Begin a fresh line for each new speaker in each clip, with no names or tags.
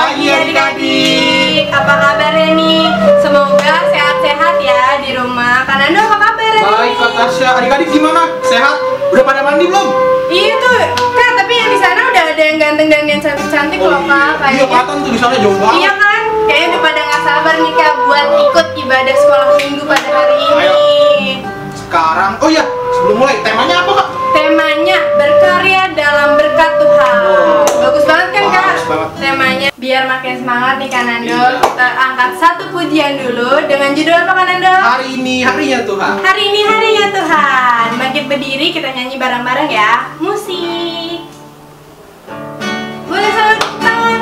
pagi adik-adik. Apa kabarnya nih? Semoga sehat-sehat ya di rumah. Kak Nando apa kabar?
Baik Kak Tasya. Adik-adik gimana? Sehat? Udah pada mandi belum?
Iya tuh, Kak, tapi yang di sana udah ada yang ganteng dan yang cantik-cantik loh, Kak.
Iya,
Kayaknya.
kelihatan tuh di sana jauh banget.
Iya kan? Kayaknya udah pada nggak sabar nih Kak buat ikut ibadah sekolah minggu pada hari ini.
Ayo. Sekarang, oh ya, sebelum mulai, temanya apa Kak?
Temanya berkarya dalam berkat Tuhan.
Oh.
Bagus banget kan Kak?
Bagus banget.
Temanya biar makin semangat nih Kak Nando.
Iya.
Kita angkat satu pujian dulu dengan judul apa Kak Nando?
Hari ini harinya Tuhan.
Hari ini harinya Tuhan. Bangkit berdiri, kita nyanyi bareng-bareng ya. Musik. Boleh selalu tangan.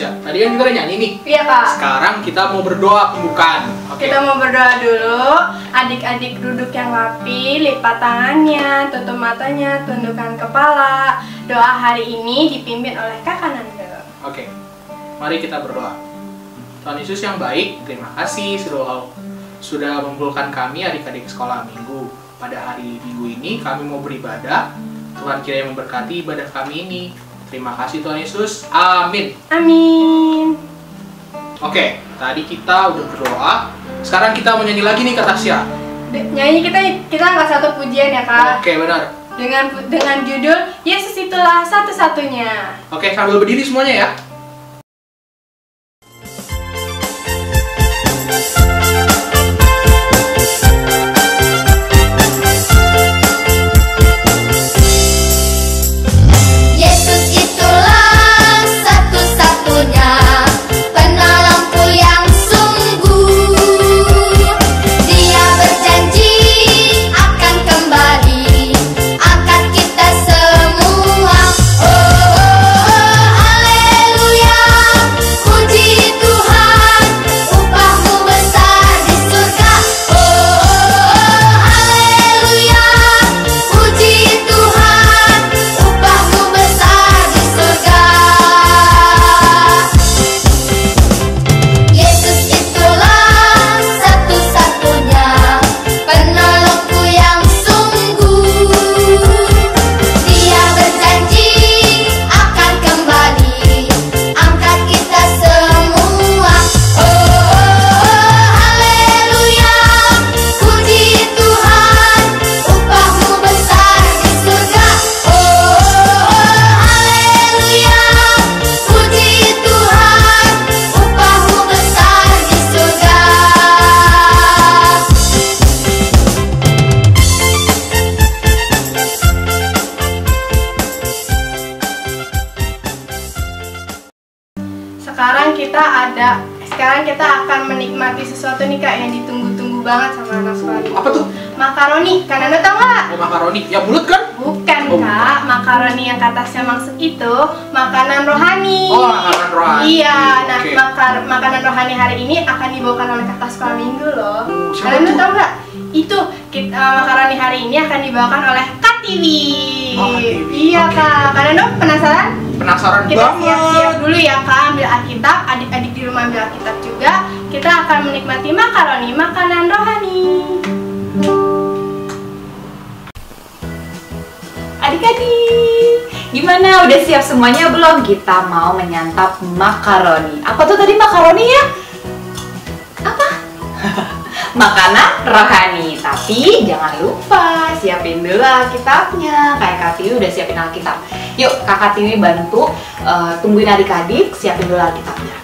Tadi kan kita udah nyanyi nih.
Iya Kak.
Sekarang kita mau berdoa pembukaan. Oke.
Kita mau berdoa dulu. Adik-adik duduk yang rapi, lipat tangannya, tutup matanya, tundukkan kepala. Doa hari ini dipimpin oleh Kakak Nando.
Oke. Mari kita berdoa. Tuhan Yesus yang baik, terima kasih sudah mengumpulkan kami adik-adik sekolah minggu. Pada hari minggu ini kami mau beribadah. Tuhan kiranya memberkati ibadah kami ini. Terima kasih Tuhan Yesus. Amin.
Amin.
Oke, tadi kita udah berdoa. Sekarang kita mau nyanyi lagi nih Kak Tasya.
Nyanyi kita angkat satu pujian ya Kak.
Oke, benar.
Dengan judul Yesus itulah satu-satunya.
Oke, sambil berdiri semuanya ya.
Sekarang kita akan menikmati sesuatu nih Kak yang ditunggu-tunggu banget sama anak sekolah.
Apa tuh?
Makaroni. Kak Nando tau nggak?
Oh, makaroni. Yang bulat kan?
Bukan Kak. Makaroni yang katasnya maksud itu makanan rohani.
Oh, makanan rohani.
Iya. Nah,
Oke.
makanan rohani hari ini akan dibawakan oleh kakak sekolah minggu loh.
Siapa
Kalian
tuh?
tahu nggak? Itu makaroni hari ini akan dibawakan oleh Kak TV.
Oh, TV.
Iya
Oke.
Kak, kalian dong penasaran?
Penasaran
Kita
banget.
siap-siap dulu ya Kak, ambil Alkitab, adik-adik di rumah ambil Alkitab juga. Kita akan menikmati makaroni, makanan rohani.
Adik-adik, gimana? Udah siap semuanya belum? Kita mau menyantap makaroni. Apa tuh tadi makaroni ya? Apa? Makanan rohani. Tapi jangan lupa siapin dulu Alkitabnya. Kayak Kak Tiwi udah siapin Alkitab. Yuk, Kakak Tiwi bantu tungguin adik-adik, siapin dulu Alkitabnya.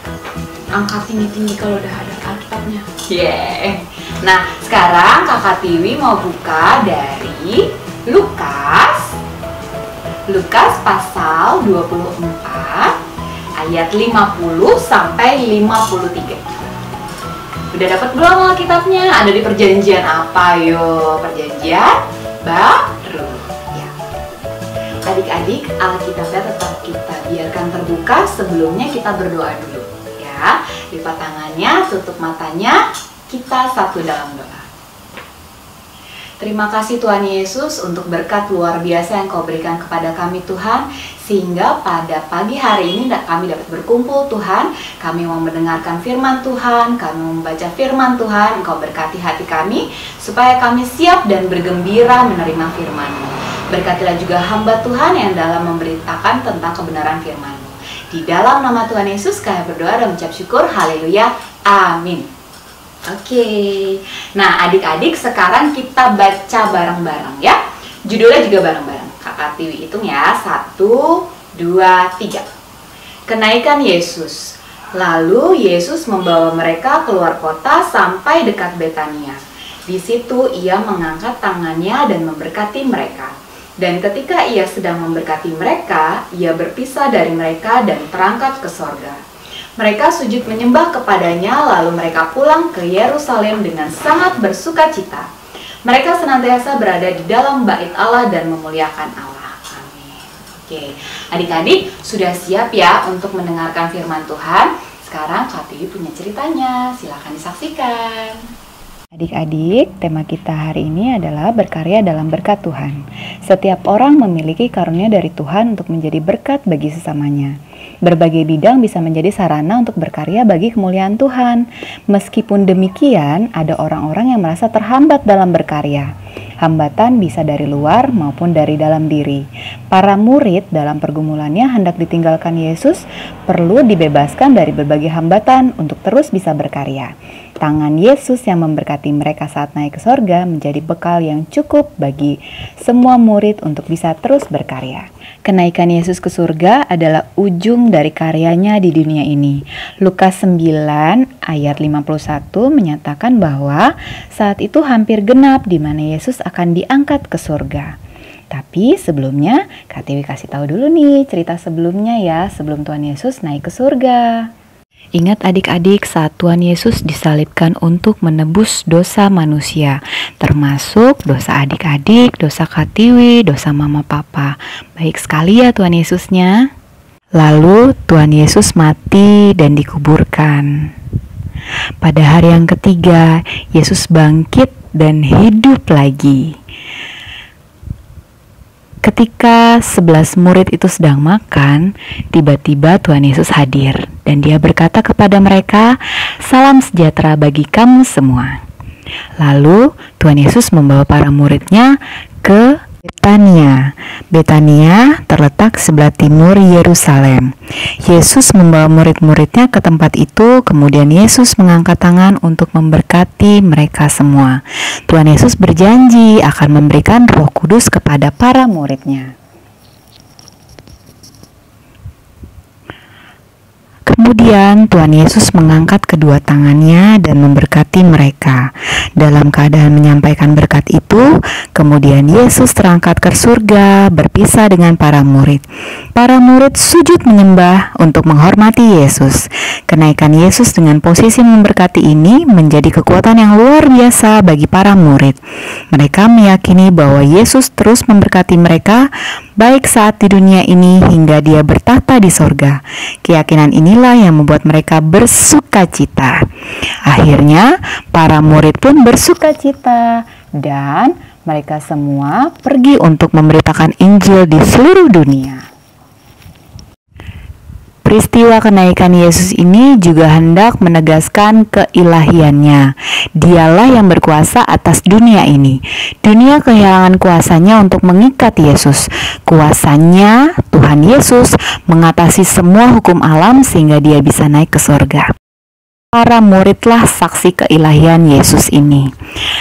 Angkat tinggi-tinggi kalau udah ada Alkitabnya. Yeah. Nah, sekarang Kakak Tiwi mau buka dari Lukas pasal 24 ayat 50 sampai 53. Udah dapat belum Alkitabnya? Ada di perjanjian apa yo? Perjanjian baru. Ya. Adik-adik, Alkitabnya tetap kita biarkan terbuka. Sebelumnya kita berdoa dulu. Ya, lipat tangannya, tutup matanya, kita satu dalam doa. Terima kasih Tuhan Yesus untuk berkat luar biasa yang Kau berikan kepada kami Tuhan, sehingga pada pagi hari ini kami dapat berkumpul Tuhan. Kami mau mendengarkan firman Tuhan, kami mau membaca firman Tuhan. Engkau berkati hati kami supaya kami siap dan bergembira menerima firman-Mu. Berkatilah juga hamba Tuhan yang dalam memberitakan tentang kebenaran firman-Mu. Di dalam nama Tuhan Yesus kami berdoa dan mengucap syukur. Haleluya. Amin. Oke, nah adik-adik sekarang kita baca bareng-bareng ya. Judulnya juga bareng-bareng. Kakak Tiwi hitung ya, 1, 2, 3. Kenaikan Yesus. Lalu Yesus membawa mereka keluar kota sampai dekat Betania. Di situ ia mengangkat tangannya dan memberkati mereka. Dan ketika ia sedang memberkati mereka, ia berpisah dari mereka dan terangkat ke sorga. Mereka sujud menyembah kepadanya, lalu mereka pulang ke Yerusalem dengan sangat bersuka cita. Mereka senantiasa berada di dalam bait Allah dan memuliakan Allah. Amin. Oke, adik-adik sudah siap ya untuk mendengarkan firman Tuhan? Sekarang Kak Tiwi punya ceritanya, silakan disaksikan.
Adik-adik, tema kita hari ini adalah berkarya dalam berkat Tuhan. Setiap orang memiliki karunia dari Tuhan untuk menjadi berkat bagi sesamanya. Berbagai bidang bisa menjadi sarana untuk berkarya bagi kemuliaan Tuhan. Meskipun demikian, ada orang-orang yang merasa terhambat dalam berkarya. Hambatan bisa dari luar maupun dari dalam diri. Para murid dalam pergumulannya hendak ditinggalkan Yesus perlu dibebaskan dari berbagai hambatan untuk terus bisa berkarya. Tangan Yesus yang memberkati mereka saat naik ke sorga menjadi bekal yang cukup bagi semua murid untuk bisa terus berkarya. Kenaikan Yesus ke surga adalah ujung dari karyanya di dunia ini. Lukas 9 ayat 51 menyatakan bahwa saat itu hampir genap di mana Yesus akan diangkat ke surga. Tapi sebelumnya, Kak Tiwi kasih tahu dulu nih cerita sebelumnya ya, sebelum Tuhan Yesus naik ke surga. Ingat adik-adik saat Tuhan Yesus disalibkan untuk menebus dosa manusia, termasuk dosa adik-adik, dosa Kak Tiwi, dosa mama papa. Baik sekali ya Tuhan Yesusnya. Lalu Tuhan Yesus mati dan dikuburkan. Pada hari yang ketiga, Yesus bangkit dan hidup lagi. Ketika 11 murid itu sedang makan, tiba-tiba Tuhan Yesus hadir dan dia berkata kepada mereka, "Salam sejahtera bagi kamu semua." Lalu Tuhan Yesus membawa para muridnya ke Betania. Betania terletak sebelah timur Yerusalem. Yesus membawa murid-muridnya ke tempat itu, kemudian Yesus mengangkat tangan untuk memberkati mereka semua. Tuhan Yesus berjanji akan memberikan Roh Kudus kepada para muridnya. Kemudian Tuhan Yesus mengangkat kedua tangannya dan memberkati mereka. Dalam keadaan menyampaikan berkat itu, kemudian Yesus terangkat ke surga berpisah dengan para murid. Para murid sujud menyembah untuk menghormati Yesus. Kenaikan Yesus dengan posisi memberkati ini menjadi kekuatan yang luar biasa bagi para murid. Mereka meyakini bahwa Yesus terus memberkati mereka baik saat di dunia ini hingga dia bertahta di sorga. Keyakinan inilah yang membuat mereka bersuka cita. Akhirnya para murid pun bersuka cita dan Mereka semua pergi untuk memberitakan Injil di seluruh dunia. Peristiwa kenaikan Yesus ini juga hendak menegaskan keilahiannya. Dialah yang berkuasa atas dunia ini. Dunia kehilangan kuasanya untuk mengikat Yesus. Kuasanya Tuhan Yesus mengatasi semua hukum alam sehingga dia bisa naik ke surga. Para muridlah saksi keilahian Yesus ini.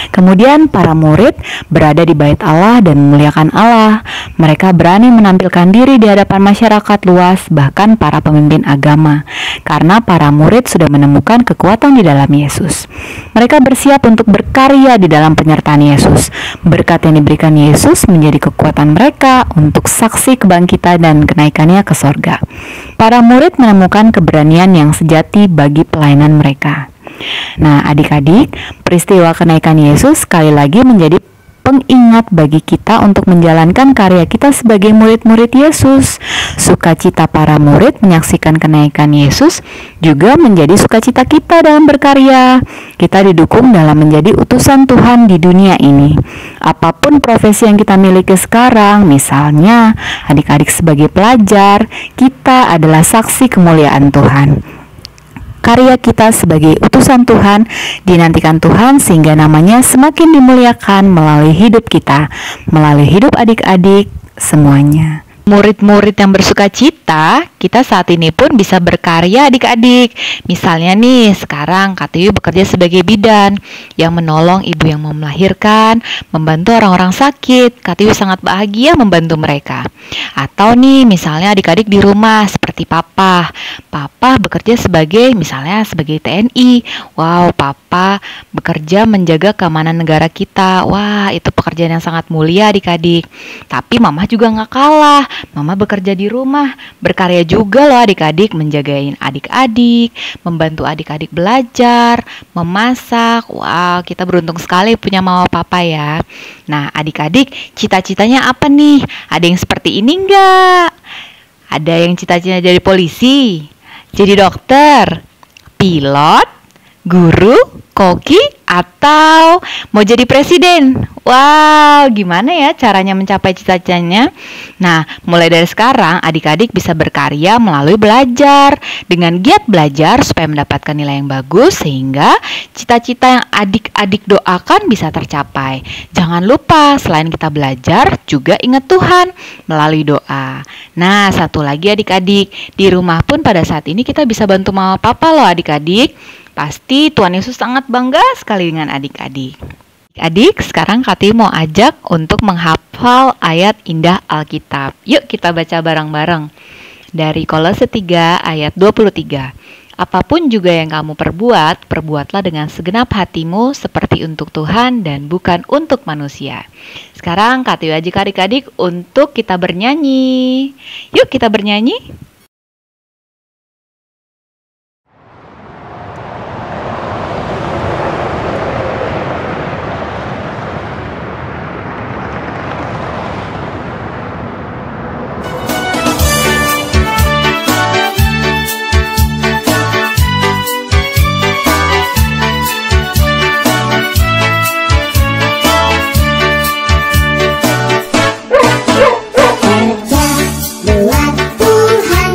Kemudian para murid berada di bait Allah dan memuliakan Allah. Mereka berani menampilkan diri di hadapan masyarakat luas, bahkan para pemimpin agama, karena para murid sudah menemukan kekuatan di dalam Yesus. Mereka bersiap untuk berkarya di dalam penyertaan Yesus. Berkat yang diberikan Yesus menjadi kekuatan mereka untuk saksi kebangkitan dan kenaikannya ke sorga. Para murid menemukan keberanian yang sejati bagi pelayanan mereka. Nah, adik-adik, peristiwa kenaikan Yesus sekali lagi menjadi pengingat bagi kita untuk menjalankan karya kita sebagai murid-murid Yesus. Sukacita para murid menyaksikan kenaikan Yesus juga menjadi sukacita kita dalam berkarya. Kita didukung dalam menjadi utusan Tuhan di dunia ini. Apapun profesi yang kita miliki sekarang, misalnya adik-adik sebagai pelajar, kita adalah saksi kemuliaan Tuhan. Karya kita sebagai utusan Tuhan dinantikan Tuhan sehingga namanya semakin dimuliakan melalui hidup kita, melalui hidup adik-adik semuanya. Murid-murid yang bersukacita, kita saat ini pun bisa berkarya adik-adik. Misalnya nih, sekarang Kak Tiwi bekerja sebagai bidan yang menolong ibu yang mau melahirkan, membantu orang-orang sakit. Kak Tiwi sangat bahagia membantu mereka. Atau nih, misalnya adik-adik di rumah seperti Papa. Papa bekerja sebagai, misalnya sebagai TNI. Wow, Papa bekerja menjaga keamanan negara kita. Wah, itu pekerjaan yang sangat mulia adik-adik. Tapi Mama juga nggak kalah. Mama bekerja di rumah, berkarya juga loh adik-adik, menjagain adik-adik, membantu adik-adik belajar, memasak. Wow, kita beruntung sekali punya mama papa ya. Nah, adik-adik, cita-citanya apa nih? Ada yang seperti ini enggak? Ada yang cita-citanya jadi polisi, jadi dokter, pilot, guru, koki, atau mau jadi presiden? Wow, gimana ya caranya mencapai cita-citanya? Nah, mulai dari sekarang adik-adik bisa berkarya melalui belajar dengan giat belajar supaya mendapatkan nilai yang bagus sehingga cita-cita yang adik-adik doakan bisa tercapai. Jangan lupa selain kita belajar juga ingat Tuhan melalui doa. Nah, satu lagi adik-adik, di rumah pun pada saat ini kita bisa bantu mama papa loh adik-adik. Pasti Tuhan Yesus sangat bangga sekali dengan adik-adik. Adik, sekarang Kak Tiwi mau ajak untuk menghafal ayat indah Alkitab. Yuk kita baca bareng-bareng. Dari Kolose 3 ayat 23. Apapun juga yang kamu perbuat, perbuatlah dengan segenap hatimu seperti untuk Tuhan dan bukan untuk manusia. Sekarang Kak Tiwi ajak adik-adik untuk kita bernyanyi. Yuk kita bernyanyi.
Buat Tuhan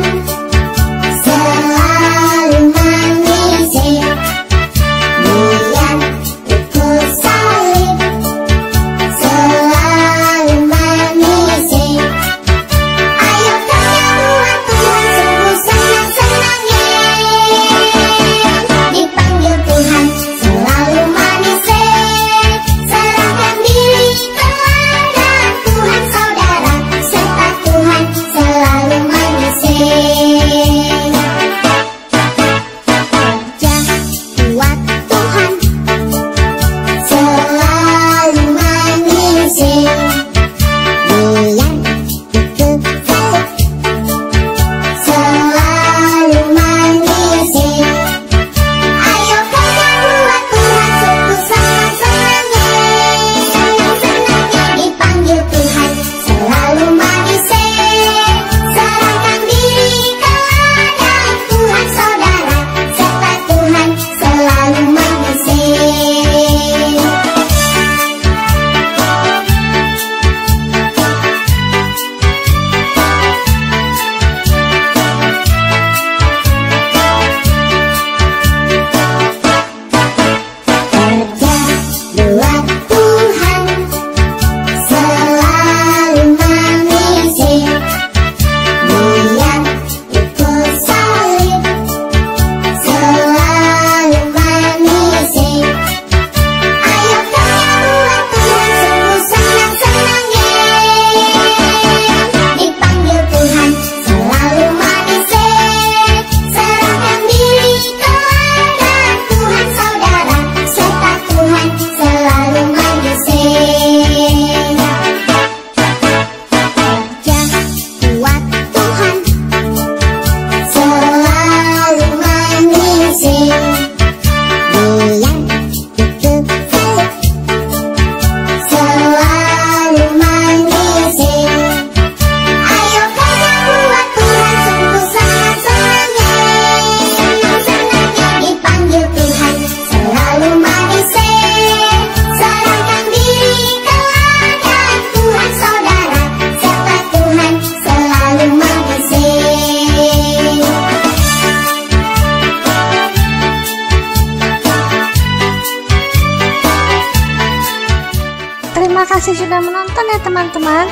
Terima kasih sudah menonton ya teman-teman.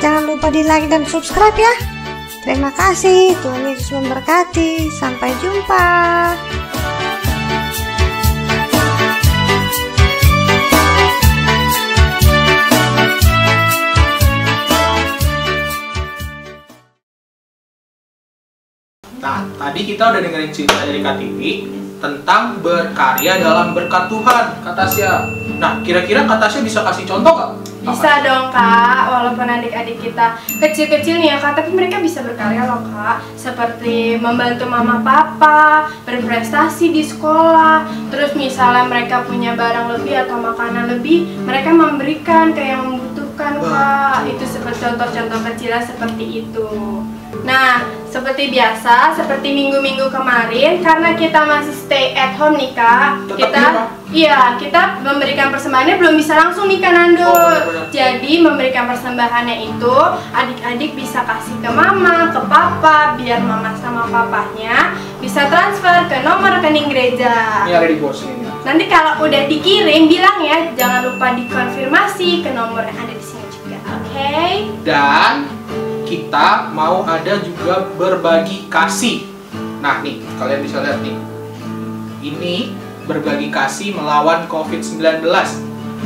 Jangan lupa di like dan subscribe ya. Terima kasih, Tuhan Yesus memberkati. Sampai jumpa.
Nah, tadi kita udah dengerin cerita dari Kak Tiwi tentang berkarya dalam berkat Tuhan, Kak Tasya. Nah, kira-kira Kak Tasya bisa kasih contoh nggak?
Bisa dong Kak, walaupun adik-adik kita kecil-kecil nih ya Kak, tapi mereka bisa berkarya loh Kak. Seperti membantu mama papa, berprestasi di sekolah. Terus misalnya mereka punya barang lebih atau makanan lebih, mereka memberikan ke yang membutuhkan Kak. Itu seperti contoh-contoh kecilnya seperti itu. Nah, seperti biasa, seperti minggu-minggu kemarin, karena kita masih stay at home nih Kak, kita memberikan persembahannya belum bisa langsung nih Kak Nando. Jadi memberikan persembahannya itu adik-adik bisa kasih ke mama, ke papa, biar mama sama papanya bisa transfer ke nomor rekening gereja.
Ini ada di bawah sini.
Nanti kalau udah dikirim bilang ya, jangan lupa dikonfirmasi ke nomor yang ada di sini juga, oke?
Dan kita mau ada juga berbagi kasih. Nah nih, kalian bisa lihat nih. Ini berbagi kasih melawan COVID-19.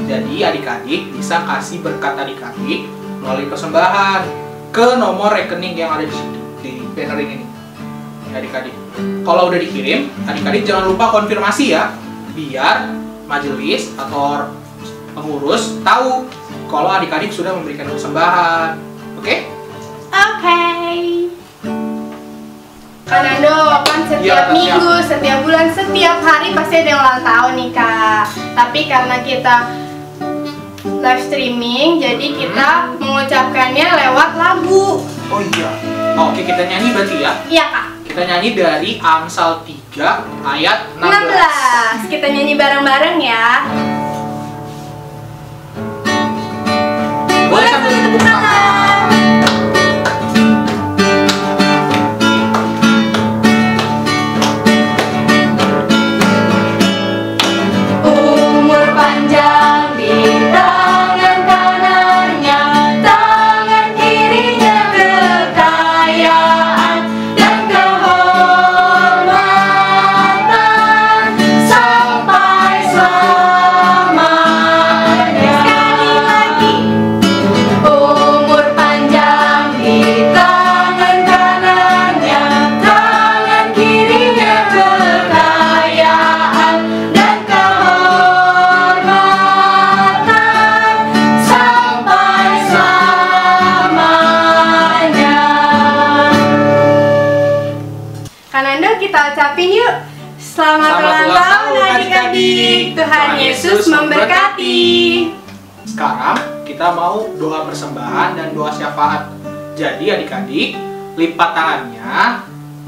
Jadi adik-adik bisa kasih berkat adik-adik melalui persembahan ke nomor rekening yang ada di situ, di banner ini nih. Adik-adik, kalau udah dikirim, adik-adik jangan lupa konfirmasi ya, biar majelis atau pengurus tahu kalau adik-adik sudah memberikan persembahan. Oke?
Oke. Kak Nando, kan setiap minggu, setiap bulan, setiap hari pasti ada yang ulang tahun nih Kak. Tapi karena kita live streaming, jadi kita mengucapkannya lewat lagu.
Oh iya. Oke, kita nyanyi berarti ya?
Iya Kak.
Kita nyanyi dari Amsal 3 ayat 16.
Kita nyanyi bareng-bareng ya.
Boleh sambil tepuk tangan.
Kita ucapin yuk. Selamat ulang tahun adik-adik. Tuhan Yesus memberkati.
Sekarang kita mau doa persembahan dan doa syafaat. Jadi adik-adik, lipat tangannya,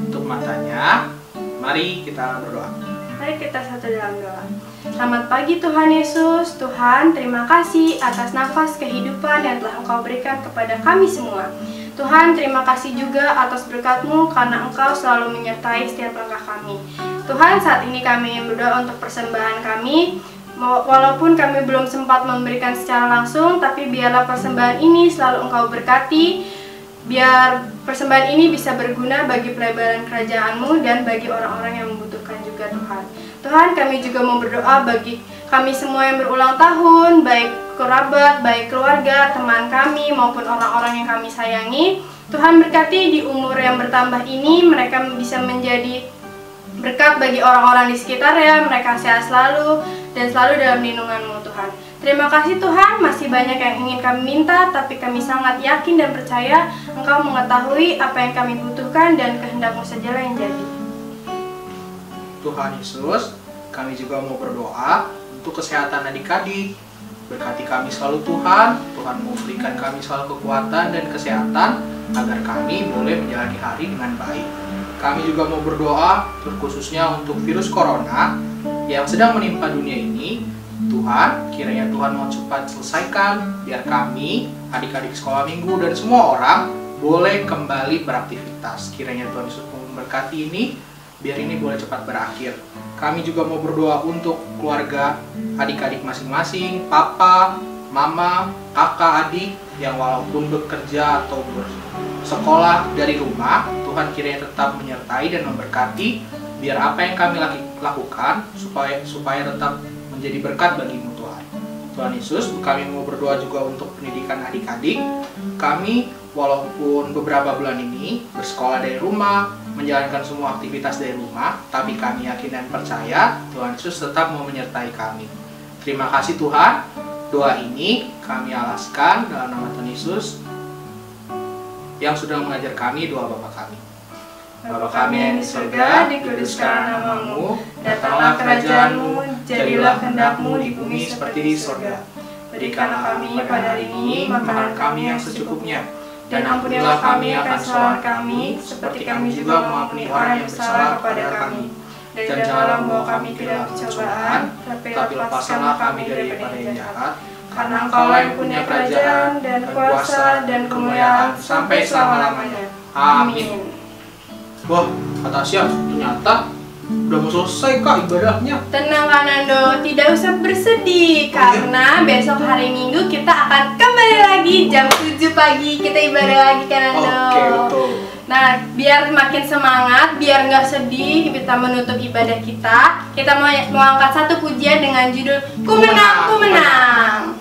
tutup matanya. Mari kita berdoa.
Mari kita satu dalam doa. Selamat pagi Tuhan Yesus. Tuhan, terima kasih atas nafas kehidupan yang telah Engkau berikan kepada kami semua. Tuhan, terima kasih juga atas berkat-Mu karena Engkau selalu menyertai setiap langkah kami. Tuhan, saat ini kami berdoa untuk persembahan kami. Walaupun kami belum sempat memberikan secara langsung, tapi biarlah persembahan ini selalu Engkau berkati. Biar persembahan ini bisa berguna bagi pelebaran kerajaan-Mu dan bagi orang-orang yang membutuhkan juga Tuhan. Tuhan, kami juga mau berdoa bagi kami semua yang berulang tahun, baik kerabat, baik keluarga, teman kami, maupun orang-orang yang kami sayangi. Tuhan berkati di umur yang bertambah ini, mereka bisa menjadi berkat bagi orang-orang di sekitarnya, mereka sehat selalu, dan selalu dalam lindungan-Mu Tuhan. Terima kasih Tuhan, masih banyak yang ingin kami minta, tapi kami sangat yakin dan percaya Engkau mengetahui apa yang kami butuhkan dan kehendak-Mu sajalah yang jadi.
Tuhan Yesus, kami juga mau berdoa untuk kesehatan adik-adik. Berkati kami selalu Tuhan, Tuhan memberikan kami selalu kekuatan dan kesehatan agar kami boleh menjalani hari dengan baik. Kami juga mau berdoa terkhususnya untuk virus corona yang sedang menimpa dunia ini. Tuhan, kiranya Tuhan mau cepat selesaikan biar kami, adik-adik sekolah minggu dan semua orang boleh kembali beraktivitas. Kiranya Tuhan Yesus memberkati ini biar ini boleh cepat berakhir. Kami juga mau berdoa untuk keluarga, adik-adik masing-masing, papa, mama, kakak, adik yang walaupun bekerja atau bersekolah dari rumah, Tuhan kiranya tetap menyertai dan memberkati, biar apa yang kami lakukan supaya tetap menjadi berkat bagimu Tuhan. Tuhan Yesus, kami mau berdoa juga untuk pendidikan adik-adik. Kami walaupun beberapa bulan ini bersekolah dari rumah, menjalankan semua aktivitas dari rumah, tapi kami yakin dan percaya Tuhan Yesus tetap mau menyertai kami. Terima kasih Tuhan. Doa ini kami alaskan dalam nama Tuhan Yesus yang sudah mengajar kami doa Bapa kami. Bapa kami yang di surga, dikuduskan namamu, datanglah kerajaan-Mu, jadilah kehendak-Mu di bumi seperti di surga. Berikanlah kami pada hari ini makanan kami yang secukupnya, dan ampunilah kami akan kesalahan kami, seperti kami juga mengampuni orang yang bersalah kepada kami. Dan janganlah membawa kami ke dalam pencobaan, tapi lepaskanlah kami daripada yang jahat. Karena Engkaulah yang punya kerajaan dan kuasa dan kemuliaan sampai selama-lamanya. Amin. Wah, kata Tasya, ternyata udah mau selesai Kak ibadahnya.
Tenang Kak Nando, tidak usah bersedih karena besok hari Minggu kita akan kembali lagi jam 7 pagi kita ibadah lagi Kak Nando.
Oke, betul.
Nah, biar makin semangat, biar nggak sedih, kita menutup ibadah kita mau angkat satu pujian dengan judul Ku Menang, Ku Menang.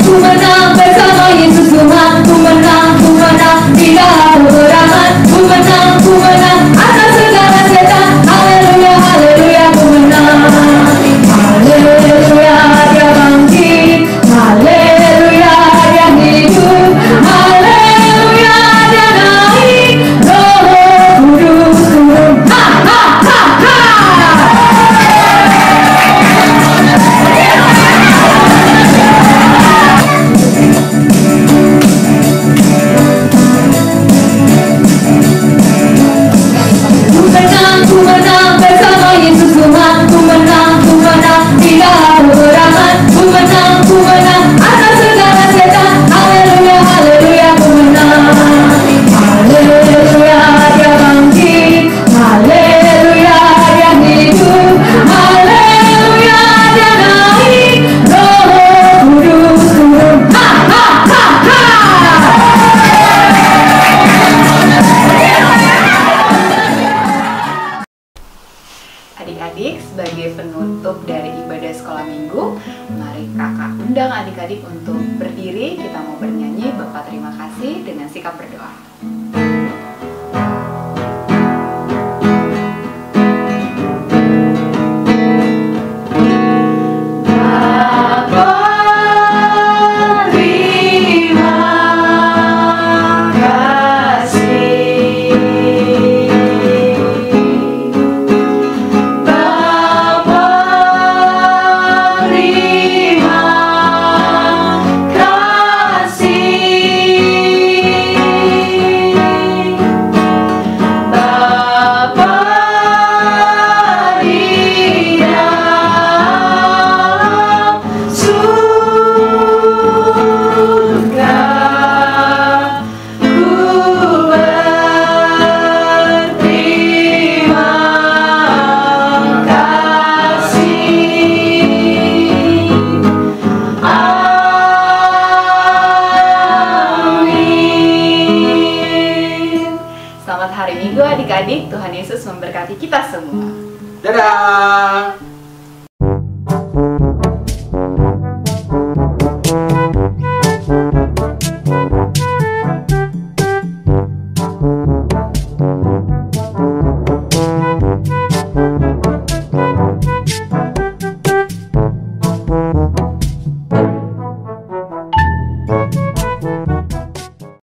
Ku menang bersama Yesus Tuhan. Ku menang di dalam peperangan. Ku menang atas segala setan. Haleluya, haleluya, ku menang. Haleluya, dia bangkit. Haleluya, dia hidup. Haleluya, dia naik. Roh Kudus turun. Ha ha ha ha. Ku menang bersama Yesus Tuhan. Ku menang di dalam peperangan. Ku menang atas segala setan. Haleluya, haleluya, ku menang. Haleluya, dia bangkit. Haleluya, dia hidup. Haleluya, dia naik. Roh Kudus turun. Ha ha ha ha. Adik-adik, sebagai penutup dari ibadah sekolah minggu, mari kakak undang adik-adik untuk berdiri. Kita mau bernyanyi Bapak terima kasih dengan sikap berdoa. Adik-adik, Tuhan Yesus memberkati kita semua.
Dadah.